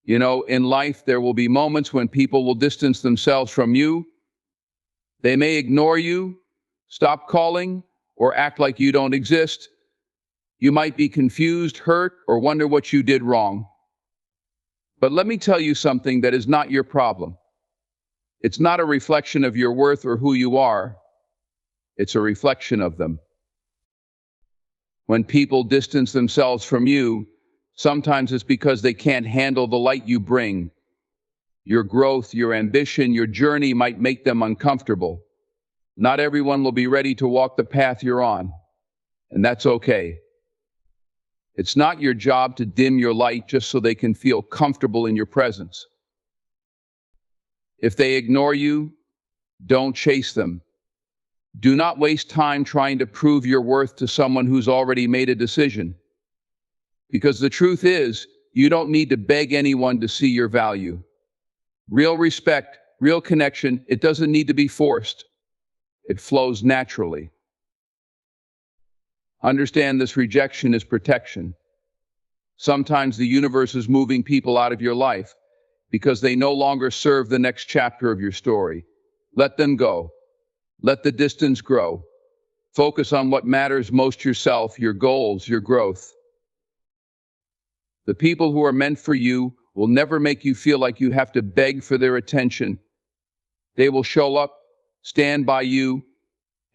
In life, there will be moments when people will distance themselves from you. They may ignore you, stop calling, or act like you don't exist. You might be confused, hurt, or wonder what you did wrong. But let me tell you something that is not your problem. It's not a reflection of your worth or who you are. It's a reflection of them. When people distance themselves from you, sometimes it's because they can't handle the light you bring. Your growth, your ambition, your journey might make them uncomfortable. Not everyone will be ready to walk the path you're on, and that's okay. It's not your job to dim your light just so they can feel comfortable in your presence. If they ignore you, don't chase them. Do not waste time trying to prove your worth to someone who's already made a decision. Because the truth is, you don't need to beg anyone to see your value. Real respect, real connection, it doesn't need to be forced. It flows naturally. Understand this rejection is protection. Sometimes the universe is moving people out of your life because they no longer serve the next chapter of your story. Let them go. Let the distance grow. Focus on what matters most: yourself, your goals, your growth. The people who are meant for you will never make you feel like you have to beg for their attention. They will show up, stand by you,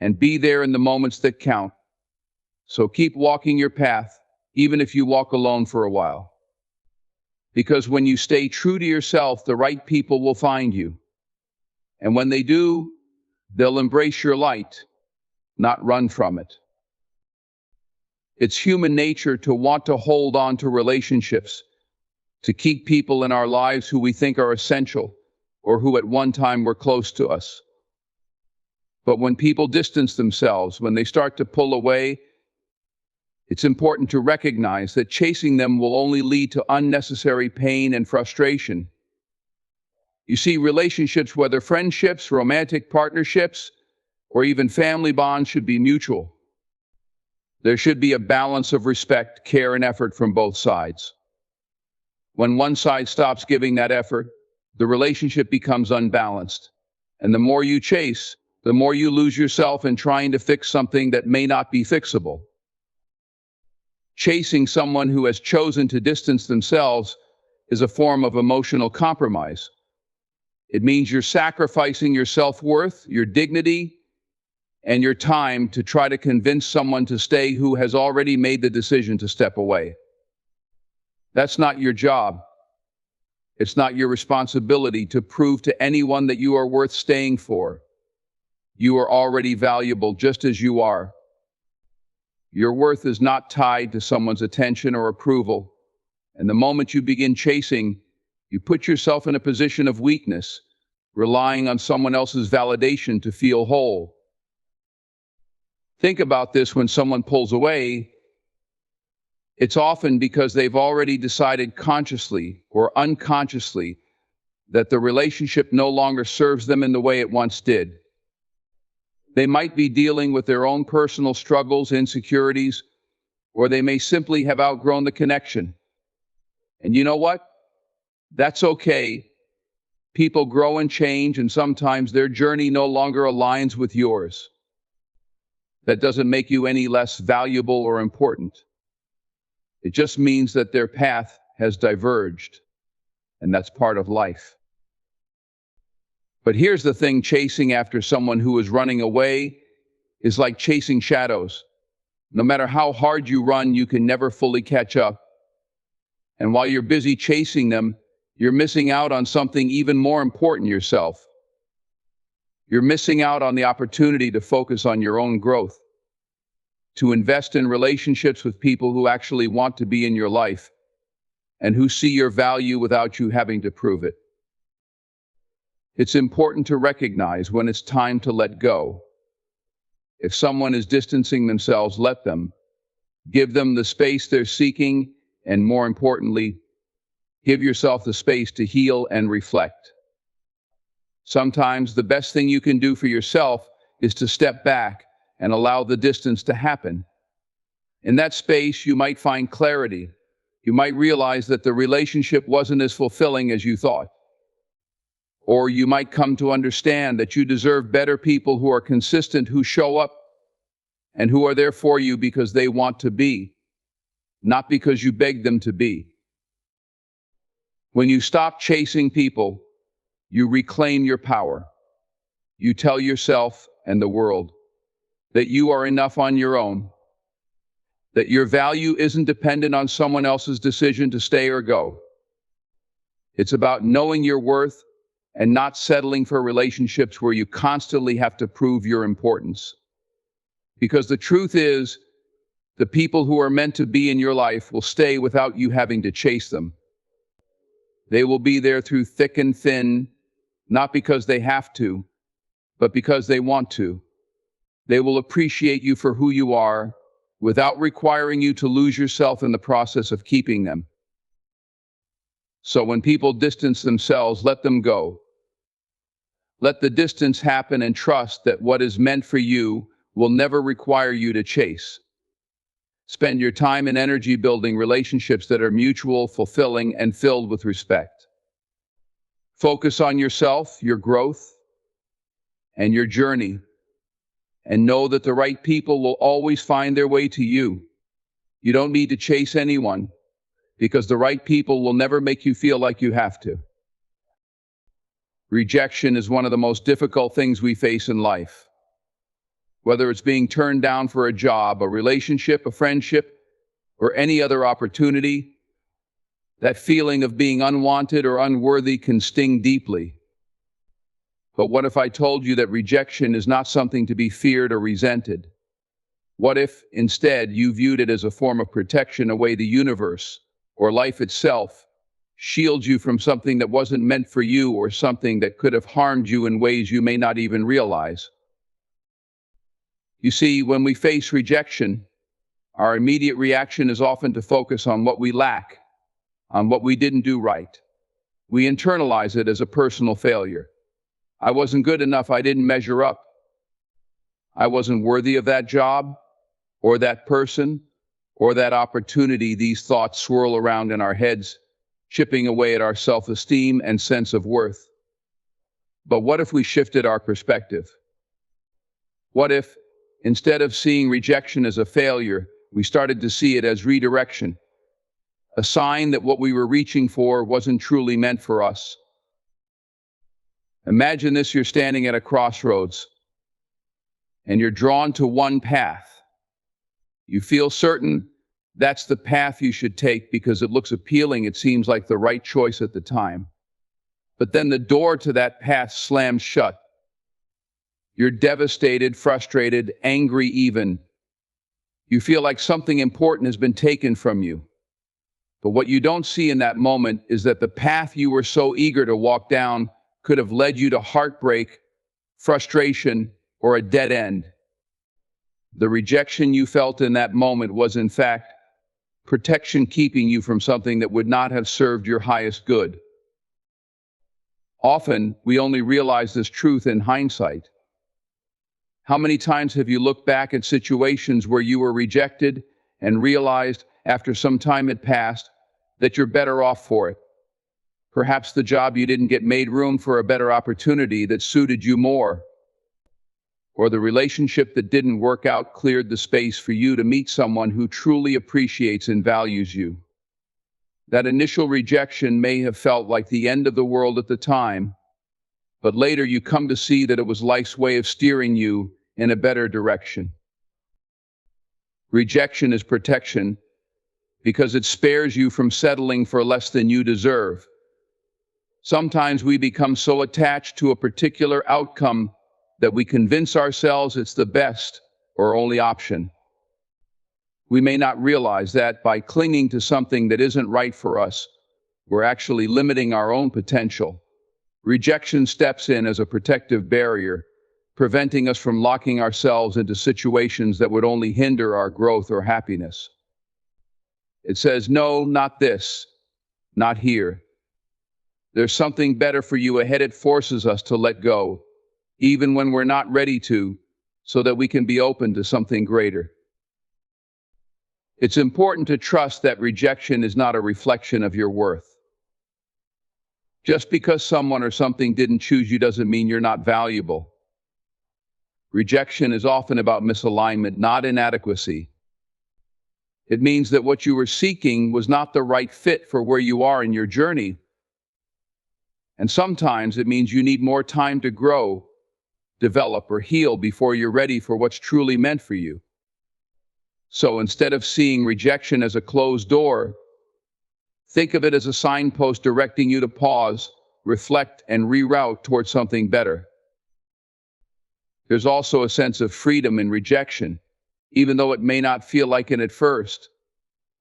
and be there in the moments that count. So keep walking your path, even if you walk alone for a while. Because when you stay true to yourself, the right people will find you. And when they do, they'll embrace your light, not run from it. It's human nature to want to hold on to relationships, to keep people in our lives who we think are essential or who at one time were close to us. But when people distance themselves, when they start to pull away, it's important to recognize that chasing them will only lead to unnecessary pain and frustration. You see, relationships, whether friendships, romantic partnerships, or even family bonds, should be mutual. There should be a balance of respect, care, and effort from both sides. When one side stops giving that effort, the relationship becomes unbalanced. And the more you chase, the more you lose yourself in trying to fix something that may not be fixable. Chasing someone who has chosen to distance themselves is a form of emotional compromise. It means you're sacrificing your self-worth, your dignity, and your time to try to convince someone to stay who has already made the decision to step away. That's not your job. It's not your responsibility to prove to anyone that you are worth staying for. You are already valuable just as you are. Your worth is not tied to someone's attention or approval. And the moment you begin chasing, you put yourself in a position of weakness, relying on someone else's validation to feel whole. Think about this: when someone pulls away, it's often because they've already decided consciously or unconsciously that the relationship no longer serves them in the way it once did. They might be dealing with their own personal struggles, insecurities, or they may simply have outgrown the connection. And you know what? That's okay. People grow and change, and sometimes their journey no longer aligns with yours. That doesn't make you any less valuable or important. It just means that their path has diverged, and that's part of life. But here's the thing: chasing after someone who is running away is like chasing shadows. No matter how hard you run, you can never fully catch up. And while you're busy chasing them, you're missing out on something even more important: yourself. You're missing out on the opportunity to focus on your own growth, to invest in relationships with people who actually want to be in your life and who see your value without you having to prove it. It's important to recognize when it's time to let go. If someone is distancing themselves, let them. Give them the space they're seeking, and more importantly, give yourself the space to heal and reflect. Sometimes the best thing you can do for yourself is to step back and allow the distance to happen. In that space, you might find clarity. You might realize that the relationship wasn't as fulfilling as you thought. Or you might come to understand that you deserve better people who are consistent, who show up, and who are there for you because they want to be, not because you begged them to be. When you stop chasing people, you reclaim your power. You tell yourself and the world that you are enough on your own, that your value isn't dependent on someone else's decision to stay or go. It's about knowing your worth and not settling for relationships where you constantly have to prove your importance. Because the truth is, the people who are meant to be in your life will stay without you having to chase them. They will be there through thick and thin, not because they have to, but because they want to. They will appreciate you for who you are, without requiring you to lose yourself in the process of keeping them. So when people distance themselves, let them go. Let the distance happen and trust that what is meant for you will never require you to chase. Spend your time and energy building relationships that are mutual, fulfilling, and filled with respect. Focus on yourself, your growth, and your journey, and know that the right people will always find their way to you. You don't need to chase anyone, because the right people will never make you feel like you have to. Rejection is one of the most difficult things we face in life. Whether it's being turned down for a job, a relationship, a friendship, or any other opportunity, that feeling of being unwanted or unworthy can sting deeply. But what if I told you that rejection is not something to be feared or resented? What if, instead, you viewed it as a form of protection, a way the universe, or life itself, shields you from something that wasn't meant for you, or something that could have harmed you in ways you may not even realize? You see, when we face rejection, our immediate reaction is often to focus on what we lack, on what we didn't do right. We internalize it as a personal failure. I wasn't good enough, I didn't measure up. I wasn't worthy of that job, or that person, or that opportunity. These thoughts swirl around in our heads, chipping away at our self-esteem and sense of worth. But what if we shifted our perspective? What if, instead of seeing rejection as a failure, we started to see it as redirection, a sign that what we were reaching for wasn't truly meant for us? Imagine this: you're standing at a crossroads, and you're drawn to one path. You feel certain that's the path you should take because it looks appealing, it seems like the right choice at the time. But then the door to that path slams shut. You're devastated, frustrated, angry even. You feel like something important has been taken from you. But what you don't see in that moment is that the path you were so eager to walk down could have led you to heartbreak, frustration, or a dead end. The rejection you felt in that moment was, in fact, protection, keeping you from something that would not have served your highest good. Often, we only realize this truth in hindsight. How many times have you looked back at situations where you were rejected and realized, after some time had passed, that you're better off for it? Perhaps the job you didn't get made room for a better opportunity that suited you more. Or the relationship that didn't work out cleared the space for you to meet someone who truly appreciates and values you. That initial rejection may have felt like the end of the world at the time, but later you come to see that it was life's way of steering you in a better direction. Rejection is protection because it spares you from settling for less than you deserve. Sometimes we become so attached to a particular outcome that we convince ourselves it's the best or only option. We may not realize that by clinging to something that isn't right for us, we're actually limiting our own potential. Rejection steps in as a protective barrier, preventing us from locking ourselves into situations that would only hinder our growth or happiness. It says, no, not this, not here. There's something better for you ahead. It forces us to let go, even when we're not ready to, so that we can be open to something greater. It's important to trust that rejection is not a reflection of your worth. Just because someone or something didn't choose you doesn't mean you're not valuable. Rejection is often about misalignment, not inadequacy. It means that what you were seeking was not the right fit for where you are in your journey. And sometimes it means you need more time to grow, develop, or heal before you're ready for what's truly meant for you. So instead of seeing rejection as a closed door, think of it as a signpost directing you to pause, reflect, and reroute towards something better. There's also a sense of freedom in rejection, even though it may not feel like it at first.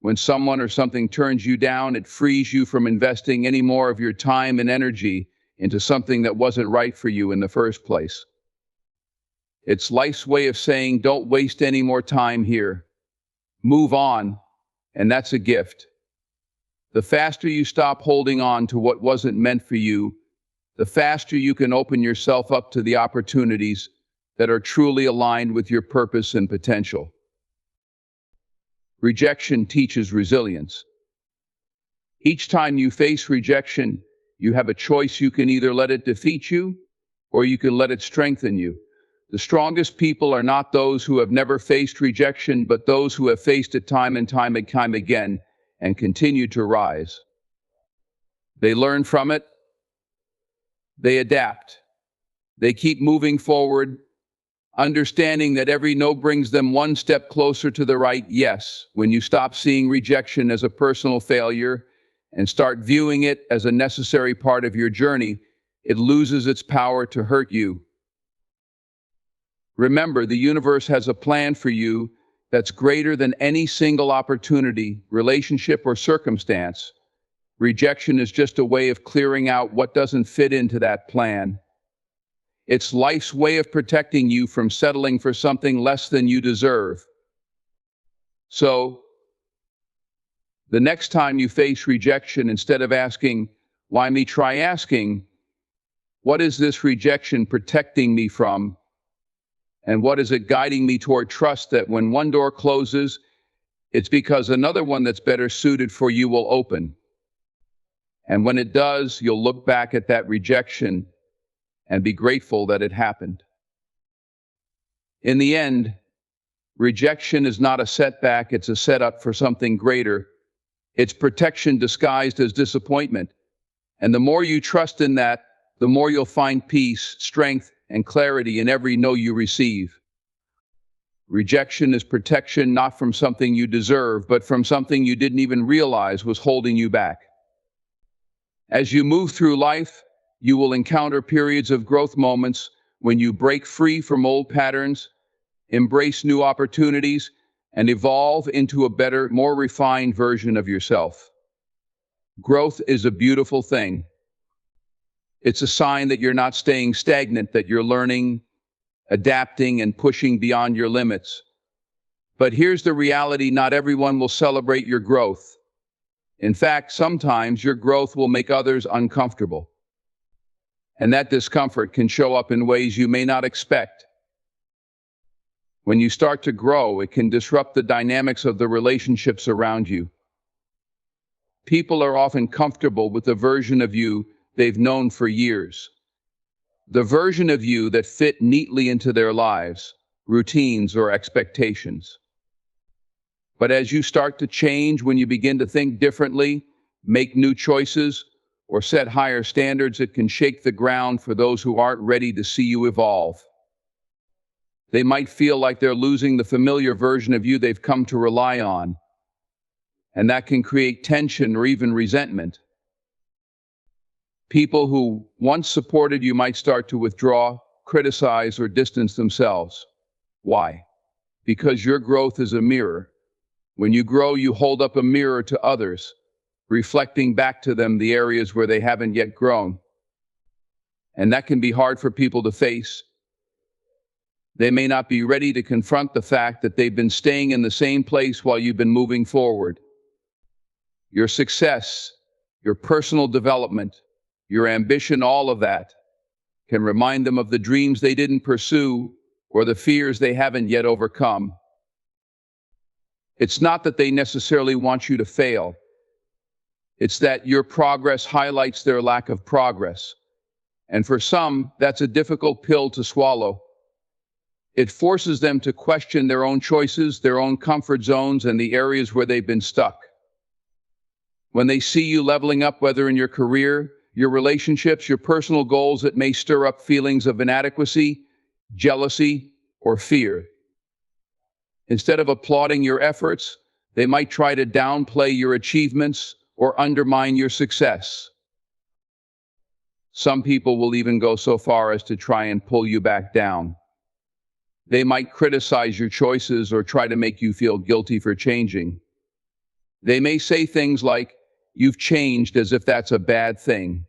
When someone or something turns you down, it frees you from investing any more of your time and energy into something that wasn't right for you in the first place. It's life's way of saying, don't waste any more time here. Move on, and that's a gift. The faster you stop holding on to what wasn't meant for you, the faster you can open yourself up to the opportunities that are truly aligned with your purpose and potential. Rejection teaches resilience. Each time you face rejection, you have a choice. You can either let it defeat you, or you can let it strengthen you. The strongest people are not those who have never faced rejection, but those who have faced it time and time again and continue to rise. They learn from it. They adapt. They keep moving forward, understanding that every no brings them one step closer to the right yes. When you stop seeing rejection as a personal failure and start viewing it as a necessary part of your journey, it loses its power to hurt you. Remember, the universe has a plan for you that's greater than any single opportunity, relationship, or circumstance. Rejection is just a way of clearing out what doesn't fit into that plan. It's life's way of protecting you from settling for something less than you deserve. So, the next time you face rejection, instead of asking, why me, try asking, what is this rejection protecting me from? And what is it guiding me toward? Trust that when one door closes, it's because another one that's better suited for you will open. And when it does, you'll look back at that rejection and be grateful that it happened. In the end, rejection is not a setback, it's a setup for something greater. It's protection disguised as disappointment. And the more you trust in that, the more you'll find peace, strength, and clarity in every no you receive. Rejection is protection not from something you deserve, but from something you didn't even realize was holding you back. As you move through life, you will encounter periods of growth, moments when you break free from old patterns, embrace new opportunities, and evolve into a better, more refined version of yourself. Growth is a beautiful thing. It's a sign that you're not staying stagnant, that you're learning, adapting, and pushing beyond your limits. But here's the reality: not everyone will celebrate your growth. In fact, sometimes your growth will make others uncomfortable. And that discomfort can show up in ways you may not expect. When you start to grow, it can disrupt the dynamics of the relationships around you. People are often comfortable with the version of you they've known for years. The version of you that fit neatly into their lives, routines, or expectations. But as you start to change, when you begin to think differently, make new choices, or set higher standards, it can shake the ground for those who aren't ready to see you evolve. They might feel like they're losing the familiar version of you they've come to rely on, and that can create tension or even resentment. People who once supported you might start to withdraw, criticize, or distance themselves. Why? Because your growth is a mirror. When you grow, you hold up a mirror to others, reflecting back to them the areas where they haven't yet grown. And that can be hard for people to face. They may not be ready to confront the fact that they've been staying in the same place while you've been moving forward. Your success, your personal development, your ambition, all of that can remind them of the dreams they didn't pursue or the fears they haven't yet overcome. It's not that they necessarily want you to fail. It's that your progress highlights their lack of progress. And for some, that's a difficult pill to swallow. It forces them to question their own choices, their own comfort zones, and the areas where they've been stuck. When they see you leveling up, whether in your career, your relationships, your personal goals, it may stir up feelings of inadequacy, jealousy, or fear. Instead of applauding your efforts, they might try to downplay your achievements or undermine your success. Some people will even go so far as to try and pull you back down. They might criticize your choices or try to make you feel guilty for changing. They may say things like, "You've changed," as if that's a bad thing.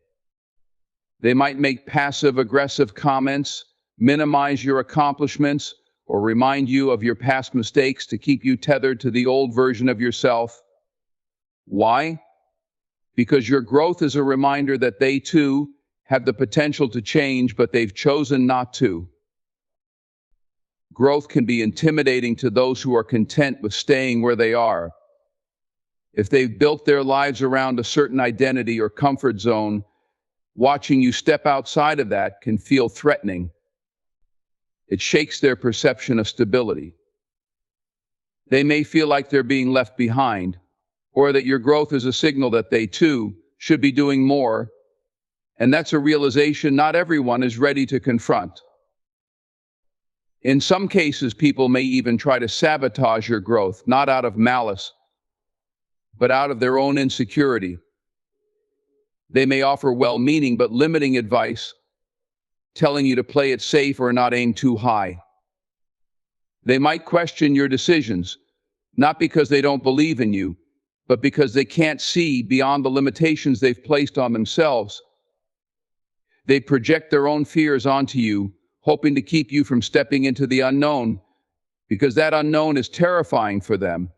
They might make passive-aggressive comments, minimize your accomplishments, or remind you of your past mistakes to keep you tethered to the old version of yourself. Why? Because your growth is a reminder that they too have the potential to change, but they've chosen not to. Growth can be intimidating to those who are content with staying where they are. If they've built their lives around a certain identity or comfort zone, watching you step outside of that can feel threatening. It shakes their perception of stability. They may feel like they're being left behind, or that your growth is a signal that they too should be doing more, and that's a realization not everyone is ready to confront. In some cases, people may even try to sabotage your growth, not out of malice, but out of their own insecurity. They may offer well-meaning but limiting advice, telling you to play it safe or not aim too high. They might question your decisions, not because they don't believe in you, but because they can't see beyond the limitations they've placed on themselves. They project their own fears onto you, hoping to keep you from stepping into the unknown, because that unknown is terrifying for them.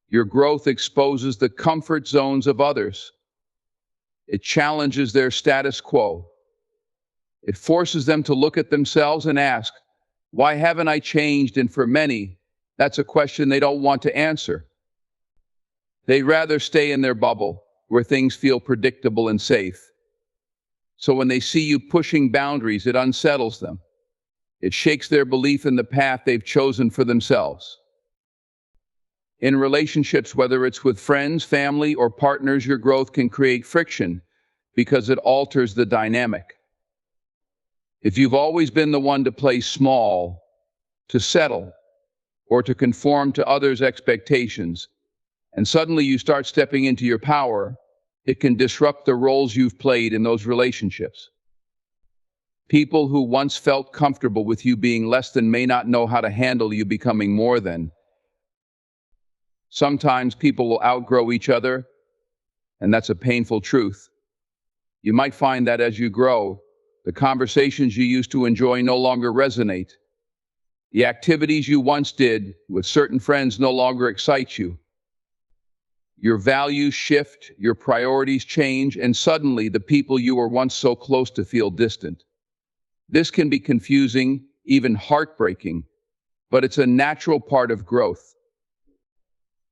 Your growth exposes the comfort zones of others. It challenges their status quo. It forces them to look at themselves and ask, "Why haven't I changed?" And for many, that's a question they don't want to answer. They'd rather stay in their bubble, where things feel predictable and safe. So when they see you pushing boundaries, it unsettles them. It shakes their belief in the path they've chosen for themselves. In relationships, whether it's with friends, family, or partners, your growth can create friction because it alters the dynamic. If you've always been the one to play small, to settle, or to conform to others' expectations, and suddenly you start stepping into your power, it can disrupt the roles you've played in those relationships. People who once felt comfortable with you being less than may not know how to handle you becoming more than. Sometimes people will outgrow each other, and that's a painful truth. You might find that as you grow, the conversations you used to enjoy no longer resonate. The activities you once did with certain friends no longer excite you. Your values shift, your priorities change, and suddenly the people you were once so close to feel distant. This can be confusing, even heartbreaking, but it's a natural part of growth.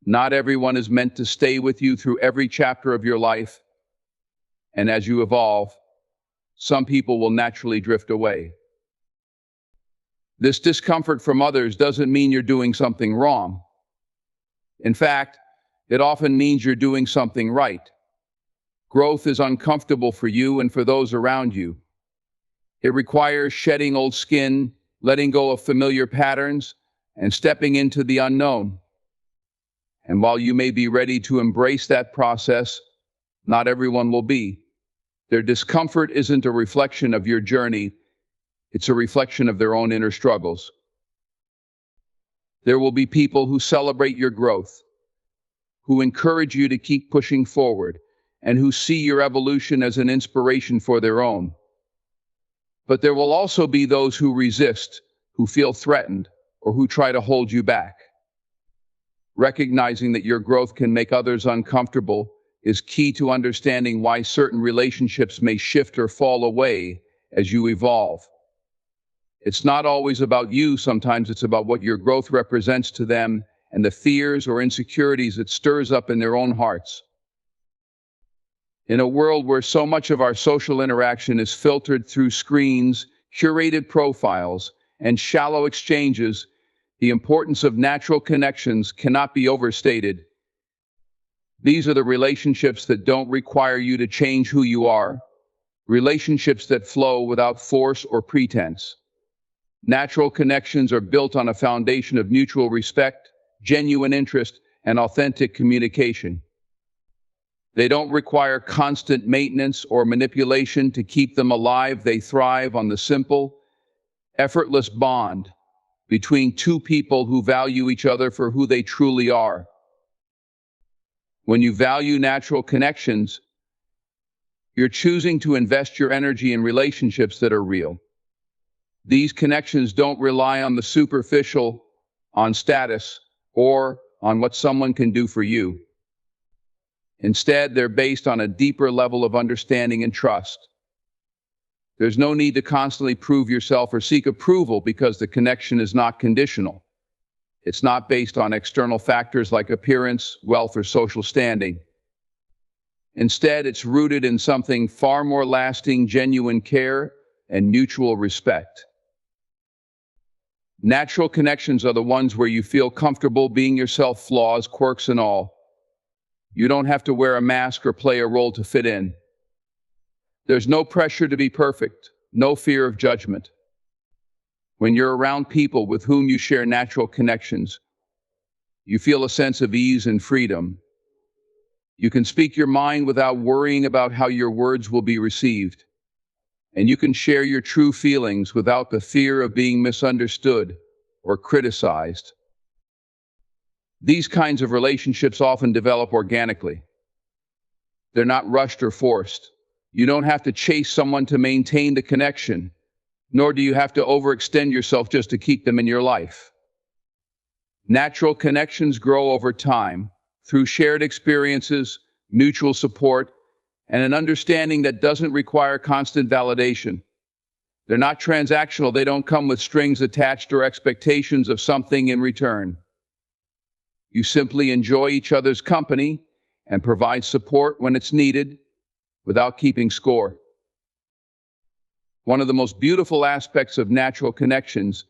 Not everyone is meant to stay with you through every chapter of your life, and as you evolve, some people will naturally drift away. This discomfort from others doesn't mean you're doing something wrong. In fact, it often means you're doing something right. Growth is uncomfortable for you and for those around you. It requires shedding old skin, letting go of familiar patterns, and stepping into the unknown. And while you may be ready to embrace that process, not everyone will be. Their discomfort isn't a reflection of your journey, it's a reflection of their own inner struggles. There will be people who celebrate your growth, who encourage you to keep pushing forward, and who see your evolution as an inspiration for their own. But there will also be those who resist, who feel threatened, or who try to hold you back. Recognizing that your growth can make others uncomfortable is key to understanding why certain relationships may shift or fall away as you evolve. It's not always about you, sometimes it's about what your growth represents to them and the fears or insecurities it stirs up in their own hearts. In a world where so much of our social interaction is filtered through screens, curated profiles, and shallow exchanges, the importance of natural connections cannot be overstated. These are the relationships that don't require you to change who you are, relationships that flow without force or pretense. Natural connections are built on a foundation of mutual respect, genuine interest, and authentic communication. They don't require constant maintenance or manipulation to keep them alive. They thrive on the simple, effortless bond between two people who value each other for who they truly are. When you value natural connections, you're choosing to invest your energy in relationships that are real. These connections don't rely on the superficial, on status, or on what someone can do for you. Instead, they're based on a deeper level of understanding and trust. There's no need to constantly prove yourself or seek approval because the connection is not conditional. It's not based on external factors like appearance, wealth, or social standing. Instead, it's rooted in something far more lasting: genuine care and mutual respect. Natural connections are the ones where you feel comfortable being yourself, flaws, quirks, and all. You don't have to wear a mask or play a role to fit in. There's no pressure to be perfect, no fear of judgment. When you're around people with whom you share natural connections, you feel a sense of ease and freedom. You can speak your mind without worrying about how your words will be received. And you can share your true feelings without the fear of being misunderstood or criticized. These kinds of relationships often develop organically. They're not rushed or forced. You don't have to chase someone to maintain the connection, nor do you have to overextend yourself just to keep them in your life. Natural connections grow over time through shared experiences, mutual support, and an understanding that doesn't require constant validation. They're not transactional. They don't come with strings attached or expectations of something in return. You simply enjoy each other's company and provide support when it's needed without keeping score. One of the most beautiful aspects of natural connections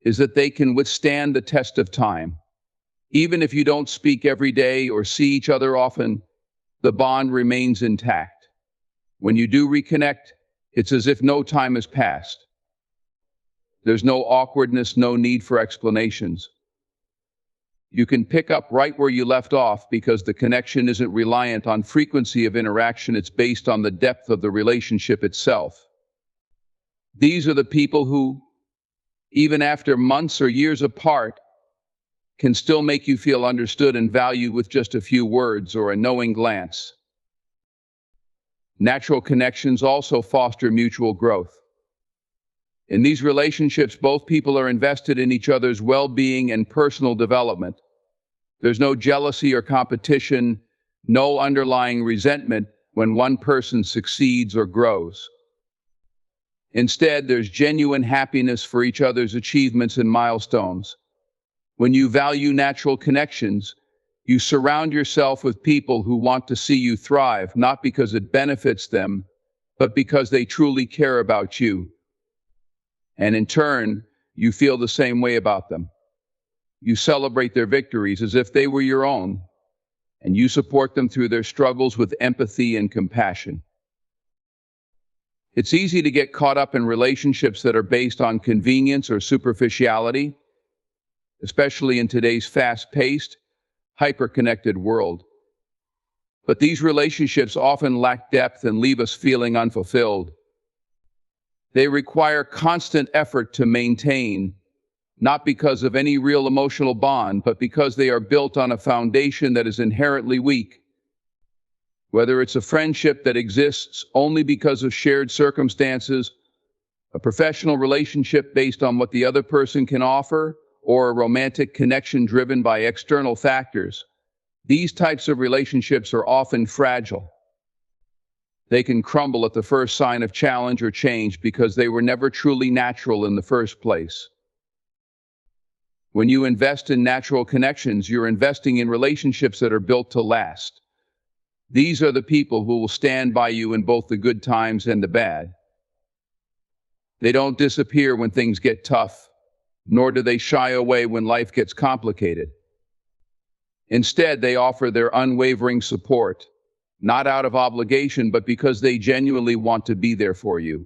is that they can withstand the test of time. Even if you don't speak every day or see each other often, the bond remains intact. When you do reconnect, it's as if no time has passed. There's no awkwardness, no need for explanations. You can pick up right where you left off because the connection isn't reliant on frequency of interaction. It's based on the depth of the relationship itself. These are the people who, even after months or years apart, can still make you feel understood and valued with just a few words or a knowing glance. Natural connections also foster mutual growth. In these relationships, both people are invested in each other's well-being and personal development. There's no jealousy or competition, no underlying resentment when one person succeeds or grows. Instead, there's genuine happiness for each other's achievements and milestones. When you value natural connections, you surround yourself with people who want to see you thrive, not because it benefits them, but because they truly care about you. And in turn, you feel the same way about them. You celebrate their victories as if they were your own, and you support them through their struggles with empathy and compassion. It's easy to get caught up in relationships that are based on convenience or superficiality, especially in today's fast-paced, hyper-connected world. But these relationships often lack depth and leave us feeling unfulfilled. They require constant effort to maintain, not because of any real emotional bond, but because they are built on a foundation that is inherently weak. Whether it's a friendship that exists only because of shared circumstances, a professional relationship based on what the other person can offer, or a romantic connection driven by external factors, these types of relationships are often fragile. They can crumble at the first sign of challenge or change because they were never truly natural in the first place. When you invest in natural connections, you're investing in relationships that are built to last. These are the people who will stand by you in both the good times and the bad. They don't disappear when things get tough, nor do they shy away when life gets complicated. Instead, they offer their unwavering support, not out of obligation, but because they genuinely want to be there for you.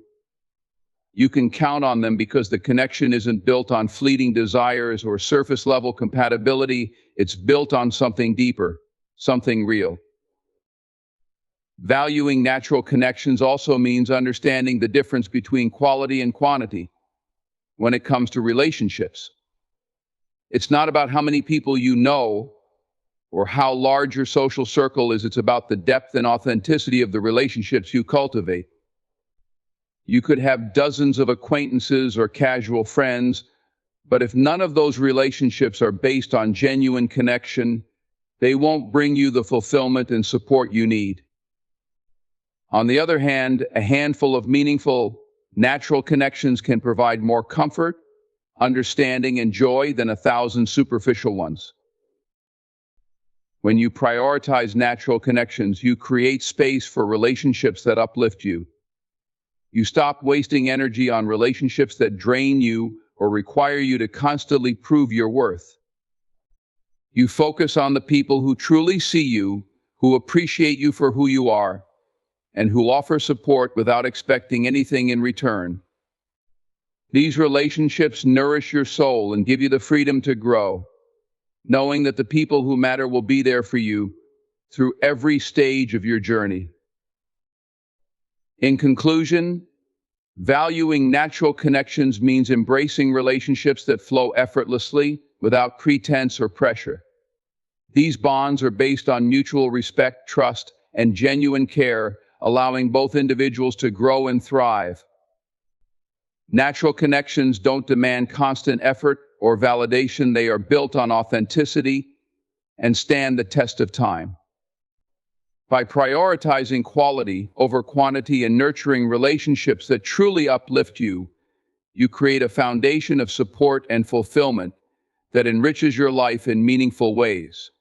You can count on them because the connection isn't built on fleeting desires or surface-level compatibility. It's built on something deeper, something real. Valuing natural connections also means understanding the difference between quality and quantity when it comes to relationships. It's not about how many people you know or how large your social circle is. It's about the depth and authenticity of the relationships you cultivate. You could have dozens of acquaintances or casual friends, but if none of those relationships are based on genuine connection, they won't bring you the fulfillment and support you need. On the other hand, a handful of meaningful, natural connections can provide more comfort, understanding, and joy than 1,000 superficial ones. When you prioritize natural connections, you create space for relationships that uplift you. You stop wasting energy on relationships that drain you or require you to constantly prove your worth. You focus on the people who truly see you, who appreciate you for who you are, and who offer support without expecting anything in return. These relationships nourish your soul and give you the freedom to grow, knowing that the people who matter will be there for you through every stage of your journey. In conclusion, valuing natural connections means embracing relationships that flow effortlessly without pretense or pressure. These bonds are based on mutual respect, trust, and genuine care, allowing both individuals to grow and thrive. Natural connections don't demand constant effort or validation. They are built on authenticity and stand the test of time. By prioritizing quality over quantity and nurturing relationships that truly uplift you, you create a foundation of support and fulfillment that enriches your life in meaningful ways.